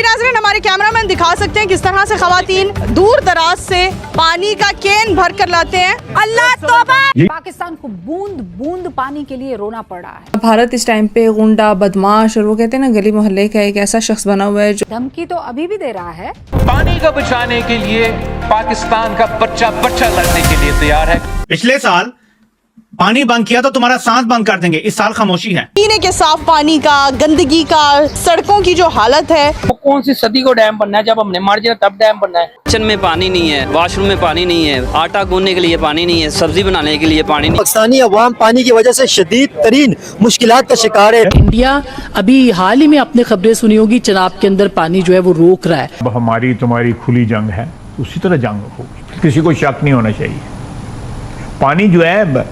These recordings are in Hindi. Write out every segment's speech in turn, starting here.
नाज़रीन, हमारे कैमरामैन दिखा सकते हैं किस तरह से खवातीन दूर दराज से पानी का कैन भर कर लाते हैं। अल्लाह तौबा। पाकिस्तान को बूंद बूंद पानी के लिए रोना पड़ रहा है। भारत इस टाइम पे गुंडा, बदमाश और वो कहते हैं ना गली मोहल्ले का एक ऐसा शख्स बना हुआ है जो धमकी तो अभी भी दे रहा है। पानी को बचाने के लिए पाकिस्तान का बच्चा लड़ने के लिए तैयार है। पिछले साल पानी बंद किया तो तुम्हारा सांस बंद कर देंगे। इस साल खामोशी है। पीने के साफ पानी का, गंदगी का, सड़कों की जो हालत है। वो कौन सी सदी को डैम बनना है? जब हमने मर जाए तब डैम बनना है। किचन में पानी नहीं है, वॉशरूम में पानी नहीं है, आटा गूंदने के लिए पानी नहीं है, सब्जी बनाने के लिए पानी नहीं। पाकिस्तानी अवाम पानी की वजह से शदीद तरीन मुश्किलात का शिकार है। इंडिया अभी हाल ही में आपने खबरें सुनी होगी, चिनाब के अंदर पानी जो है वो रोक रहा है। अब हमारी तुम्हारी खुली जंग है, उसी तरह जंग होगी, किसी को शक नहीं होना चाहिए। पानी जो है,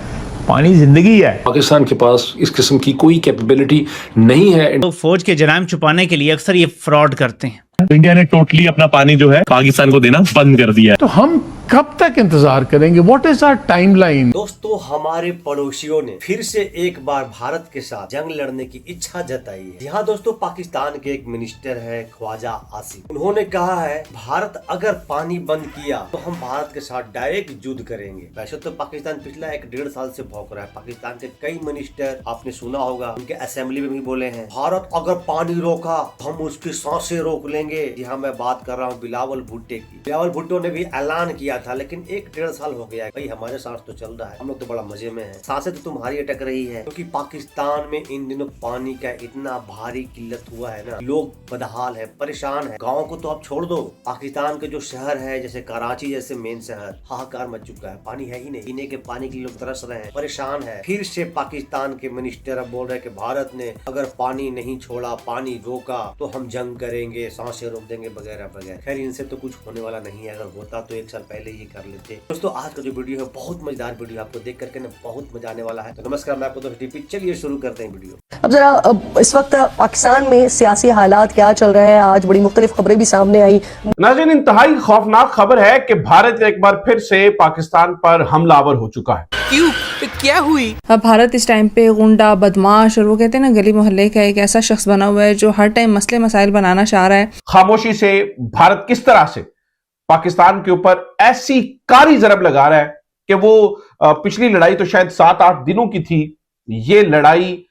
पानी जिंदगी है। पाकिस्तान के पास इस किस्म की कोई कैपेबिलिटी नहीं है। तो फौज के जराइम छुपाने के लिए अक्सर ये फ्रॉड करते हैं। इंडिया ने टोटली अपना पानी जो है पाकिस्तान को देना बंद कर दिया है। तो हम कब तक इंतजार करेंगे? What is our timeline? दोस्तों, हमारे पड़ोसियों ने फिर से एक बार भारत के साथ जंग लड़ने की इच्छा जताई है। यहाँ दोस्तों, पाकिस्तान के एक मिनिस्टर है ख्वाजा आसिफ, उन्होंने कहा है भारत अगर पानी बंद किया तो हम भारत के साथ डायरेक्ट युद्ध करेंगे। वैसे तो पाकिस्तान पिछला 1-1.5 साल से भौंक रहा है। पाकिस्तान के कई मिनिस्टर आपने सुना होगा, उनके असेंबली में भी बोले हैं भारत अगर पानी रोका तो हम उसकी सांसें रोक लेंगे। यहाँ मैं बात कर रहा हूँ बिलावल भुट्टो की। बिलावल भुट्टो ने भी ऐलान किया था, लेकिन 1-1.5 साल हो गया है। भाई हमारे सांस तो चल रहा है, हम लोग तो बड़ा मजे में हैं। सांसें तो तुम्हारी अटक रही है, क्योंकि पाकिस्तान में इन दिनों पानी का इतना भारी किल्लत हुआ है ना, लोग बदहाल है, परेशान है। गाँव को तो आप छोड़ दो, पाकिस्तान के जो शहर है जैसे कराची जैसे मेन शहर, हाहाकार मच चुका है। पानी है ही नहीं, पीने के पानी के लिए लोग तरस रहे हैं, परेशान है। फिर से पाकिस्तान के मिनिस्टर अब बोल रहे हैं कि भारत ने अगर पानी नहीं छोड़ा, पानी रोका तो हम जंग करेंगे, सांसें रोक देंगे वगैरह वगैरह। खैर, इनसे तो कुछ होने वाला नहीं है। अगर होता तो 1 साल पहले ये कर लेते। दोस्तों, आज का जो वीडियो है बहुत मजेदार वीडियो, आपको देख करके ना बहुत मजा आने वाला है। तो नमस्कार, मैं आपको दोस्त डीपी, चलिए शुरू करते हैं वीडियो। अब जरा इस वक्त पाकिस्तान में सियासी हालात क्या चल रहे हैं, आज बड़ी मुख्तलिफ खबरें भी सामने आई। नाज़रीन, इंतहाई खौफनाक खबर है कि भारत एक बार फिर से पाकिस्तान पर हमलावर हो चुका है। क्यों? क्या हुई? अब भारत इस टाइम पे गुंडा, बदमाश और वो कहते हैं ना गली मोहल्ले का एक ऐसा शख्स बना हुआ है जो हर टाइम मसले मसाइल बनाना चाह रहा है। खामोशी से भारत किस तरह से पाकिस्तान के ऊपर ऐसी कारी जरब लगा रहा है कि वो पिछली लड़ाई तो शायद 7-8 दिनों की थी, ये लड़ाई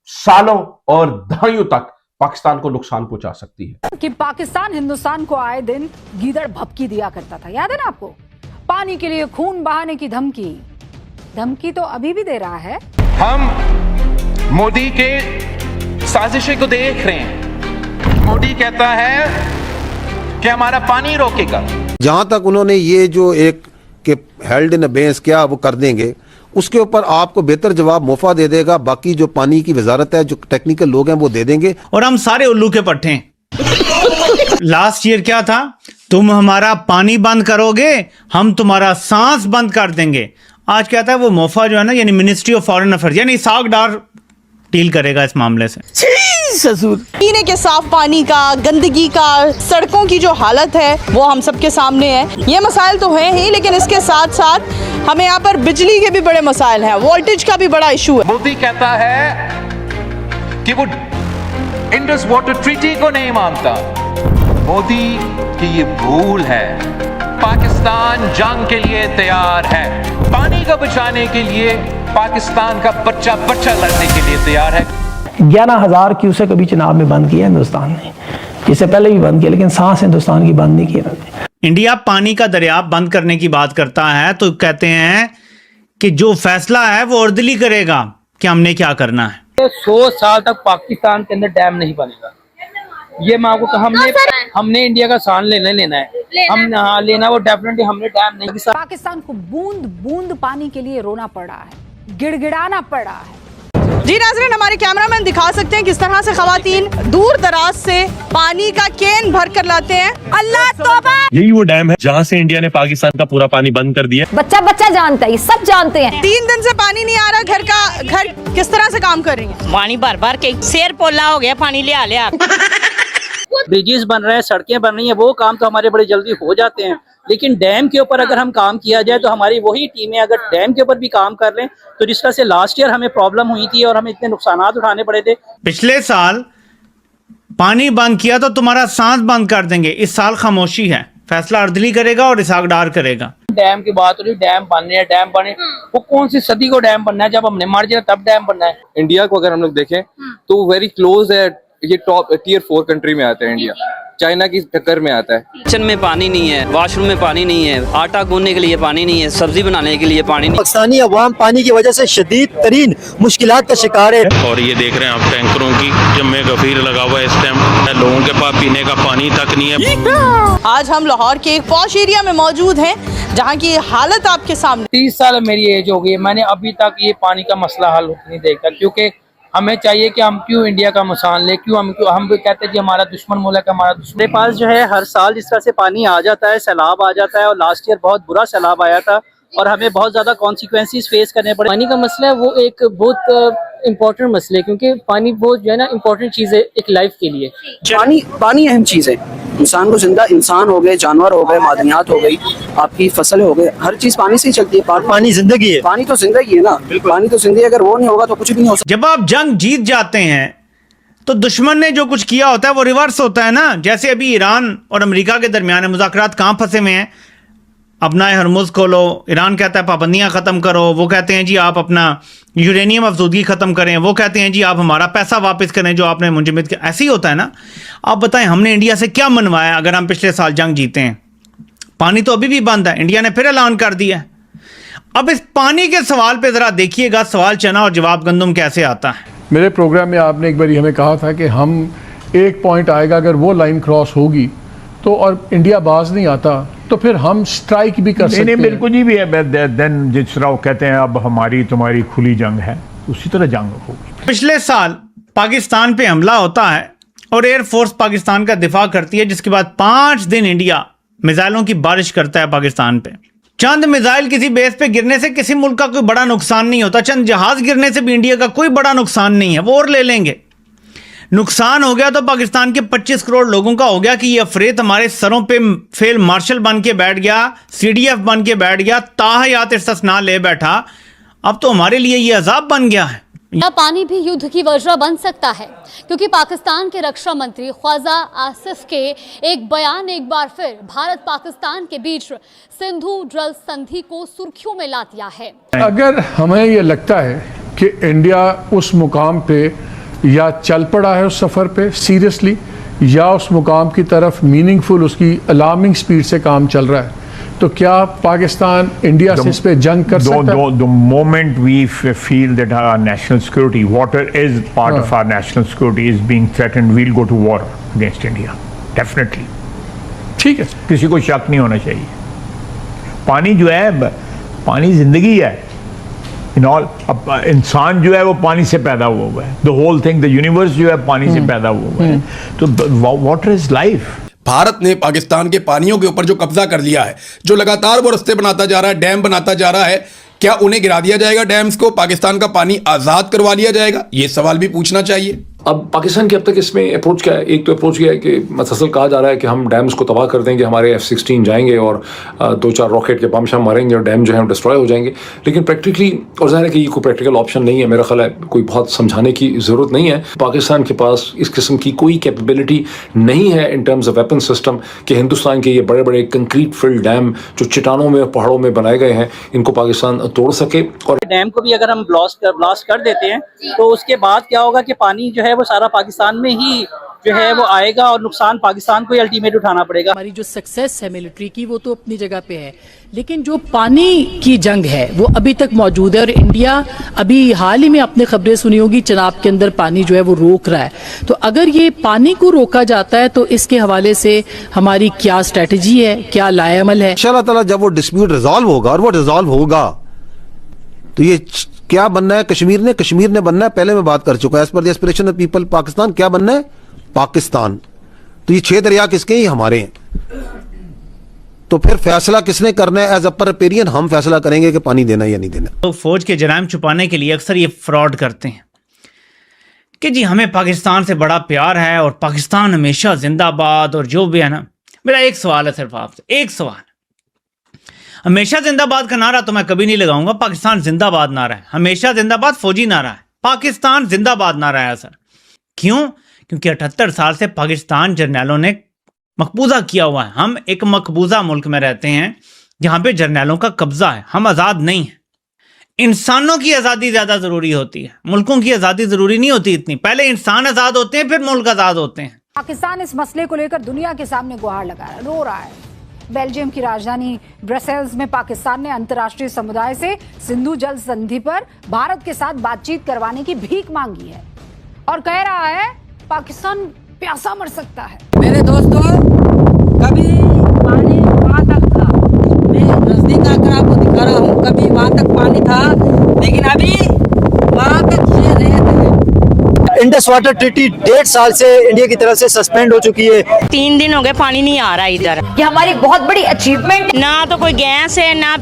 सालों और दहाइयों तक पाकिस्तान को नुकसान पहुंचा सकती है। कि पाकिस्तान हिंदुस्तान को आए दिन गीदड़ भपकी दिया करता था, याद है ना आपको? पानी के लिए खून बहाने की धमकी तो अभी भी दे रहा है। हम मोदी के साजिशें को देख रहे हैं। मोदी कहता है कि हमारा पानी रोकेगा। जहां तक उन्होंने ये जो एक के हेल्ड इन अबेंस क्या वो कर देंगे, उसके ऊपर आपको बेहतर जवाब मुफा दे देगा। बाकी जो पानी की वजारत है, जो टेक्निकल लोग हैं वो दे देंगे। और हम सारे उल्लू के पट्टे हैं। लास्ट ईयर क्या था? तुम हमारा पानी बंद करोगे, हम तुम्हारा सांस बंद कर देंगे। आज क्या था? वो मोफा जो है ना, यानी मिनिस्ट्री ऑफ फॉरेन अफेयर्स, यानी सागडार डील करेगा इस मामले से। पीने के साफ पानी का, गंदगी का, सड़कों की जो हालत है वो हम सबके सामने है। ये मसाइल तो हैं ही, लेकिन इसके साथ साथ हमें यहाँ पर बिजली के भी बड़े मसाइल हैं, वोल्टेज का भी बड़ा इशू है। मोदी कहता है कि वो इंडस वाटर ट्रीटी को नहीं मानता। मोदी की ये भूल है। पाकिस्तान जंग के लिए तैयार है। पानी को बचाने के लिए पाकिस्तान का बच्चा लड़ने के लिए तैयार है। 11,000 क्यूसेक अभी चिनाब में बंद किया हिंदुस्तान ने, इससे पहले भी बंद किया, लेकिन सांस हिंदुस्तान की बंद नहीं की। इंडिया पानी का दरिया बंद करने की बात करता है तो कहते हैं कि जो फैसला है वो अर्दली करेगा कि हमने क्या करना है। 100 साल तक पाकिस्तान के अंदर डैम नहीं बनेगा। ये मैं आपको हमने इंडिया का सान लेना है। हम लेना वो डेफिनेटली हमने डैम नहीं। पाकिस्तान को बूंद बूंद पानी के लिए रोना पड़ रहा है, गिड़गिड़ाना पड़ रहा है। जी नाज़रीन, हमारे कैमरामैन दिखा सकते हैं किस तरह से खवातीन दूर दराज से पानी का कैन भर कर लाते हैं। अल्लाह तौबा। यही वो डैम है जहां से इंडिया ने पाकिस्तान का पूरा पानी बंद कर दिया। बच्चा जानता है, सब जानते हैं। 3 दिन से पानी नहीं आ रहा। घर किस तरह से काम कर रही है? पानी भर के शेर पोला हो गया, पानी ले ब्रिजेस बन रहे हैं, सड़कें बन रही हैं, वो काम तो हमारे बड़े जल्दी हो जाते हैं। लेकिन डैम के ऊपर अगर हम काम किया जाए तो हमारी वही टीमें अगर डैम के ऊपर भी काम कर लें तो जिस तरह से लास्ट ईयर हमें प्रॉब्लम हुई थी और हमें इतने नुकसान उठाने पड़े थे। पिछले साल पानी बंद किया तो तुम्हारा सांस बंद कर देंगे। इस साल खामोशी है, फैसला अर्दली करेगा और इसहाक डार करेगा। डैम की बात हो रही, डैम बनने हैं, डैम बने, वो कौन सी सदी को डैम बनना है? जब हमने मर जाए तब डैम बनना है। इंडिया को अगर हम लोग देखें तो वेरी क्लोज है, ये टॉप टियर 4 कंट्री में आता है इंडिया, चाइना की टक्कर में आता है। किचन में पानी नहीं है, वॉशरूम में पानी नहीं है, आटा गूंदने के लिए पानी नहीं है, सब्जी बनाने के लिए पानी नहीं। पाकिस्तानी अवाम पानी की वजह से शदीद तरीन मुश्किलात का शिकार है। और ये देख रहे हैं आप टैंकरों की जम्मे गफीर लगा हुआ है इस टाइम, लोगों के पास पीने का पानी तक नहीं है। आज हम लाहौर के एक पॉश एरिया में मौजूद हैं जहाँ की हालत आपके सामने। 30 साल मेरी एज हो गई, मैंने अभी तक ये पानी का मसला हल नहीं देखा, क्योंकि हमें चाहिए कि हम क्यों इंडिया का मिसाल ले, क्यों हम भी कहते हैं कि हमारा दुश्मन मुल्क है, हमारा दुश्मन। मेरे पास जो है हर साल जिस तरह से पानी आ जाता है, सैलाब आ जाता है, और लास्ट ईयर बहुत बुरा सैलाब आया था और हमें बहुत ज्यादा कॉन्सिक्वेंसेस फेस करने पड़े। पानी का मसला है वो एक बहुत इम्पोर्टेंट मसला है, क्योंकि पानी बहुत जो है ना इम्पोर्टेंट चीज़ है एक लाइफ के लिए। पानी अहम चीज़ है, इंसान को जिंदा, इंसान हो गए, जानवर हो गए, मादनियात हो गई, आपकी फसल हो गए, हर चीज़ पानी से ही चलती है। पानी जिंदगी है, पानी तो जिंदगी है ना, पानी तो जिंदगी, अगर वो नहीं होगा तो कुछ भी नहीं हो सकता। जब आप जंग जीत जाते हैं तो दुश्मन ने जो कुछ किया होता है वो रिवर्स होता है ना। जैसे अभी ईरान और अमेरिका के दरमियान मुज़ाकरात कहाँ फंसे हुए हैं, अपना हरमुज़ खोलो, ईरान कहता है पाबंदियां ख़त्म करो, वो कहते हैं जी आप अपना यूरेनियम अफजूदगी ख़त्म करें, वो कहते हैं जी आप हमारा पैसा वापस करें जो आपने मुंजमद किया। ऐसे ही होता है ना। आप बताएं हमने इंडिया से क्या मनवाया अगर हम पिछले साल जंग जीते हैं? पानी तो अभी भी बंद है, इंडिया ने फिर ऐलान कर दिया है। अब इस पानी के सवाल पर ज़रा देखिएगा, सवाल चना और जवाब गंदम कैसे आता है। मेरे प्रोग्राम में आपने एक बार हमें कहा था कि हम एक पॉइंट आएगा, अगर वो लाइन क्रॉस होगी तो और इंडिया बाज नहीं आता तो फिर हम स्ट्राइक भी कर सकते हैं। बिल्कुल ही भी है। देन जिस तरह कहते हैं अब हमारी तुम्हारी खुली जंग है, उसी तरह जंग होगी। पिछले साल पाकिस्तान पे हमला होता है और एयरफोर्स पाकिस्तान का दिफा करती है, जिसके बाद 5 दिन इंडिया मिसाइलों की बारिश करता है पाकिस्तान पे। चंद मिसाइल किसी बेस पे गिरने से किसी मुल्क का कोई बड़ा नुकसान नहीं होता, चंद जहाज गिरने से भी इंडिया का कोई बड़ा नुकसान नहीं है, वो और ले लेंगे। नुकसान हो गया तो पाकिस्तान के 25 करोड़ लोगों का हो गया कि ये अफरेत हमारे सरों पे फेल मार्शल बन के बैठ गया, CDF बन के बैठ गया, ताहयात इस्तिस्ना ले बैठा। अब तो हमारे लिए ये अजाब बन गया है। क्या पानी भी युद्ध की वजह बन सकता है? क्योंकि पाकिस्तान के रक्षा मंत्री ख्वाजा आसिफ के एक बयान एक बार फिर भारत पाकिस्तान के बीच सिंधु जल संधि को सुर्खियों में ला दिया है। अगर हमें ये लगता है कि इंडिया उस मुकाम पे या चल पड़ा है उस सफ़र पे सीरियसली, या उस मुकाम की तरफ मीनिंगफुल उसकी अलार्मिंग स्पीड से काम चल रहा है, तो क्या पाकिस्तान इंडिया से इस पे जंग कर सकता है? The moment we feel that our national security, water is part of our national security, is being threatened, we'll go to war against India. Definitely. ठीक है, किसी को शक नहीं होना चाहिए। पानी जो है, पानी जिंदगी है। इंसान जो है वो पानी से पैदा हुआ है। The whole thing, the universe जो है पानी से पैदा हुआ है। तो वाटर इज लाइफ। भारत ने पाकिस्तान के पानियों के ऊपर जो कब्जा कर लिया है, जो लगातार वो रास्ते बनाता जा रहा है, डैम बनाता जा रहा है, क्या उन्हें गिरा दिया जाएगा डैम्स को? पाकिस्तान का पानी आज़ाद करवा लिया जाएगा? ये सवाल भी पूछना चाहिए। अब पाकिस्तान की अब तक इसमें अप्रोच क्या है? एक तो अप्रोच ये है कि मसलसल कहा जा रहा है कि हम डैम्स को तबाह कर देंगे, हमारे F-16 जाएंगे और 2-4 रॉकेट के बम शम मारेंगे और डैम जो है डिस्ट्रॉय हो जाएंगे। लेकिन प्रैक्टिकली, और ज़ाहिर है कि ये कोई प्रैक्टिकल ऑप्शन नहीं है, मेरा ख्याल है कोई बहुत समझाने की ज़रूरत नहीं है। पाकिस्तान के पास इस किस्म की कोई कैपेबिलिटी नहीं है in terms of weapon system कि हिंदुस्तान के ये बड़े बड़े कंक्रीट फिल्ड डैम जो चट्टानों में और पहाड़ों में बनाए गए हैं, इनको पाकिस्तान तोड़ सके। और डैम को भी अगर हम ब्लास्ट कर देते हैं तो उसके बाद क्या होगा कि पानी जो है वो सारा पाकिस्तान में ही जो है वो आएगा और नुकसान पाकिस्तान को ही अल्टीमेट उठाना पड़ेगा। हमारी जो सक्सेस है मिलिट्री की वो तो अपनी जगह पे है, लेकिन जो पानी की जंग है वो अभी तक मौजूद है। और इंडिया अभी हाल ही में आपने खबरें सुनी होगी, चनाब के अंदर पानी जो है वो रोक रहा है। तो अगर ये पानी को रोका जाता है तो इसके हवाले से हमारी क्या स्ट्रेटजी है, क्या लाएअमल है? इंशाअल्लाह ताला जब वो डिस्प्यूट रिजॉल्व होगा, और वो रिजॉल्व होगा तो ये क्या बनना है कश्मीर ने बनना है। पहले मैं बात कर चुका हूं, as per the aspiration of people Pakistan क्या बनना है? पाकिस्तान। तो ये 6 दरिया किसके हैं? ये हमारे हैं। तो फिर फैसला किसने करना है? एज अपर रिपेरियन हम फैसला करेंगे कि पानी देना या नहीं देना। तो फौज के जराइम छुपाने के लिए अक्सर ये फ्रॉड करते हैं कि जी हमें पाकिस्तान से बड़ा प्यार है और पाकिस्तान हमेशा जिंदाबाद और जो भी है ना। मेरा एक सवाल है सिर्फ आपसे, एक सवाल। हमेशा जिंदाबाद का नारा तो मैं कभी नहीं लगाऊंगा, पाकिस्तान जिंदाबाद नारा है। हमेशा जिंदाबाद फौजी नारा है, पाकिस्तान जिंदाबाद नारा है सर। क्यों? क्योंकि 78 साल से पाकिस्तान जर्नैलों ने मकबूजा किया हुआ है। हम एक मकबूजा मुल्क में रहते हैं जहाँ पे जर्नैलों का कब्जा है, हम आज़ाद नहीं हैं। इंसानों की आज़ादी ज़्यादा ज़रूरी होती है, मुल्कों की आज़ादी ज़रूरी नहीं होती इतनी। पहले इंसान आज़ाद होते हैं, फिर मुल्क आज़ाद होते हैं। पाकिस्तान इस मसले को लेकर दुनिया के सामने गुहार लगा रहा है, रो रहा है। बेल्जियम की राजधानी ब्रसेल्स में पाकिस्तान ने अंतर्राष्ट्रीय समुदाय से सिंधु जल संधि पर भारत के साथ बातचीत करवाने की भीख मांगी है और कह रहा है पाकिस्तान प्यासा मर सकता है। मेरे दोस्तों, कभी पानी वहां तक था, मैं नजदीक आकर आपको दिखा रहा हूँ, कभी वहां तक पानी था, लेकिन अभी वहां तक ये रेत है। इंडस वाटर ट्रीटी 1.5 साल से इंडिया की तरफ से सस्पेंड हो चुकी है। 3 दिन हो गए पानी नहीं आ रहा इधर। ये हमारी बहुत बड़ी अचीवमेंट। ना तो कोई गैस है, ना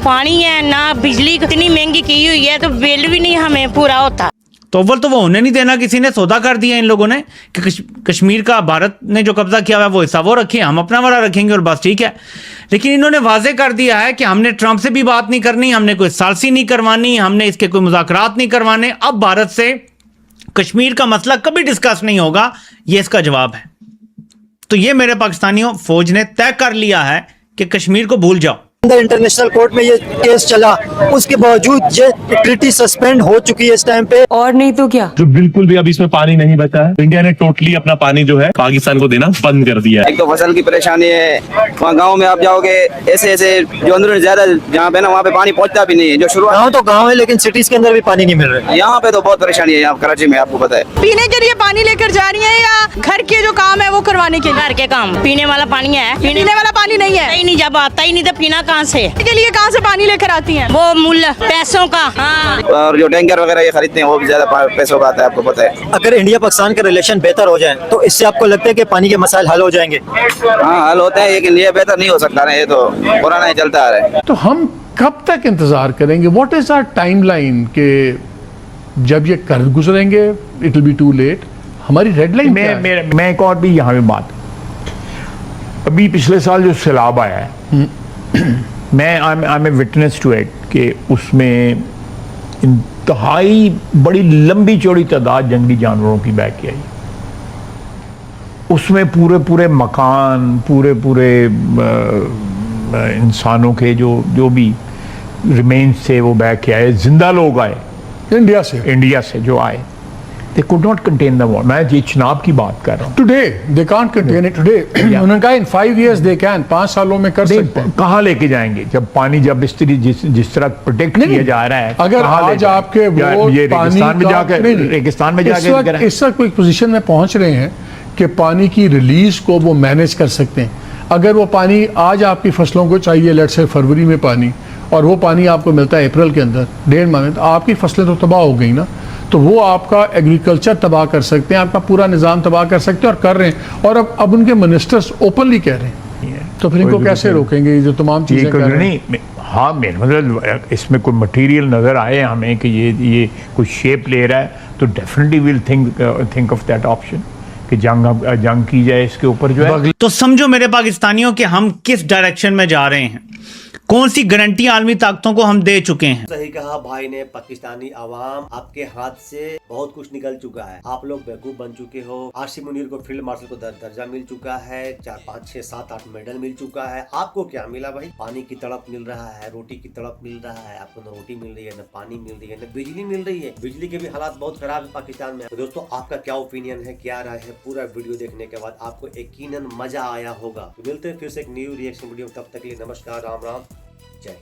पानी है, ना बिजली इतनी महंगी की हुई है तो बिल भी नहीं हमें पूरा होता। तो अव्वल तो वो होने नहीं देना, किसी ने सौदा कर दिया इन लोगों ने कि कश्मीर का भारत ने जो कब्जा किया हुआ है वो हिस्सा वो रखें, हम अपना वाला रखेंगे और बस ठीक है। लेकिन इन्होंने वाजे कर दिया है कि हमने ट्रंप से भी बात नहीं करनी, हमने कोई सालसी नहीं करवानी, हमने इसके कोई मुज़ाकरात नहीं करवाने। अब भारत से कश्मीर का मसला कभी डिस्कस नहीं होगा, ये इसका जवाब है। तो ये मेरे पाकिस्तानियों, फौज ने तय कर लिया है कि कश्मीर को भूल जाओ। इंटरनेशनल कोर्ट में ये केस चला, उसके बावजूद ये ट्रीटी सस्पेंड हो चुकी है इस टाइम पे। और नहीं तो क्या, जो बिल्कुल भी अब इसमें पानी नहीं बचा है, इंडिया ने टोटली अपना पानी जो है पाकिस्तान को देना बंद कर दिया है। एक तो फसल की परेशानी है, वहाँ गाँव में आप जाओगे ऐसे ऐसे जो अंदर ज्यादा जहाँ पे ना वहाँ पे पानी पहुँचता भी नहीं है। जो शुरुआत गाँव तो गाँव है, लेकिन सिटीज के अंदर भी पानी नहीं मिल रहा है। यहाँ पे तो बहुत परेशानी है, यहाँ कराची में आपको पता है। पीने के लिए पानी लेकर जा रही है या घर के जो काम है वो करवाने के लिए? घर के काम, पीने वाला पानी है, पीने वाला पानी नहीं है। ही नहीं, जब आता ही नहीं तो पीना कहाँ से? के लिए कहाँ से पानी लेकर आती हैं? वो मूल्य पैसों का। हाँ। और जो टैंकर वगैरह ये खरीदते हैं वो भी ज्यादा पैसों का आता है, आपको पता है। अगर इंडिया पाकिस्तान का रिलेशन बेहतर हो जाए तो इससे आपको लगता है कि पानी के मसाइल हल हो जाएंगे? हाँ, हल होता है, लेकिन ये बेहतर नहीं हो सकता ना, ये तो पुराना ही चलता आ रहा है। तो हम कब तक इंतजार करेंगे? व्हाट इज आवर टाइमलाइन के जब ये कर गुजरेंगे it will be too late? हमारी रेड लाइन मैं एक और भी यहाँ पे बात, अभी पिछले साल जो सैलाब आया है, मैं I am a witness to it कि उसमें इंतहाई बड़ी लंबी चौड़ी तादाद जंगली जानवरों की बह के आई। उसमें पूरे पूरे मकान, पूरे पूरे इंसानों के जो भी रिमेन्स थे वो बह के आए। जिंदा लोग आए इंडिया से जो आए, they could not contain the water। मैं ये चिनाब की बात कर रहा हूँ। Today they can't contain it today। उन्होंने कहा in 5 years they can, 5 सालों में कर सकते हैं। कहाँ लेके जाएंगे जब पानी जब जिस तरह प्रोटेक्ट किया जा रहा है? अगर आज आपके वो ये रेगिस्तान में जाकर इस वक्त कोई पोजीशन में पहुंच रहे हैं कि पानी की रिलीज को वो मैनेज कर सकते हैं। अगर वो पानी आज आपकी फसलों को चाहिए, लेट्स से फरवरी में पानी, और वो पानी आपको मिलता है अप्रैल के अंदर, 1.5 माह में, तो आपकी फसलें तो तबाह हो गई ना। तो वो आपका एग्रीकल्चर तबाह कर सकते हैं, आपका पूरा निज़ाम तबाह कर सकते हैं, और कर रहे हैं। और अब उनके मिनिस्टर्स ओपनली कह रहे हैं, तो फिर इनको कैसे रोकेंगे? ये जो तमाम चीज़ें कर रहे हैं। हाँ, मेरे मतलब इसमें कोई मटेरियल नज़र आए हमें कि ये कुछ शेप ले रहा है, तो definitely will think of that option कि जंग की जाए इसके ऊपर जो है। तो समझो मेरे पाकिस्तानियों कि हम किस डायरेक्शन में जा रहे हैं, कौन सी गारंटी आलमी ताकतों को हम दे चुके हैं। सही कहा भाई ने, पाकिस्तानी आवाम आपके हाथ से बहुत कुछ निकल चुका है। आप लोग बेवकूफ बन चुके हो। आसिम मुनीर को फील्ड मार्शल को दर्जा मिल चुका है, 4, 5, 6, 7, 8 मेडल मिल चुका है। आपको क्या मिला भाई? पानी की तड़प मिल रहा है, रोटी की तड़प मिल रहा है। आपको न रोटी मिल रही है, न पानी मिल रही है, न बिजली मिल रही है। बिजली के भी हालात बहुत खराब है पाकिस्तान में। तो दोस्तों, आपका क्या ओपिनियन है, क्या राय है? पूरा वीडियो देखने के बाद आपको यकीनन मजा आया होगा। तो मिलते हैं फिर से एक न्यू रिएक्शन वीडियो, तब तक के लिए नमस्कार, राम राम, जय।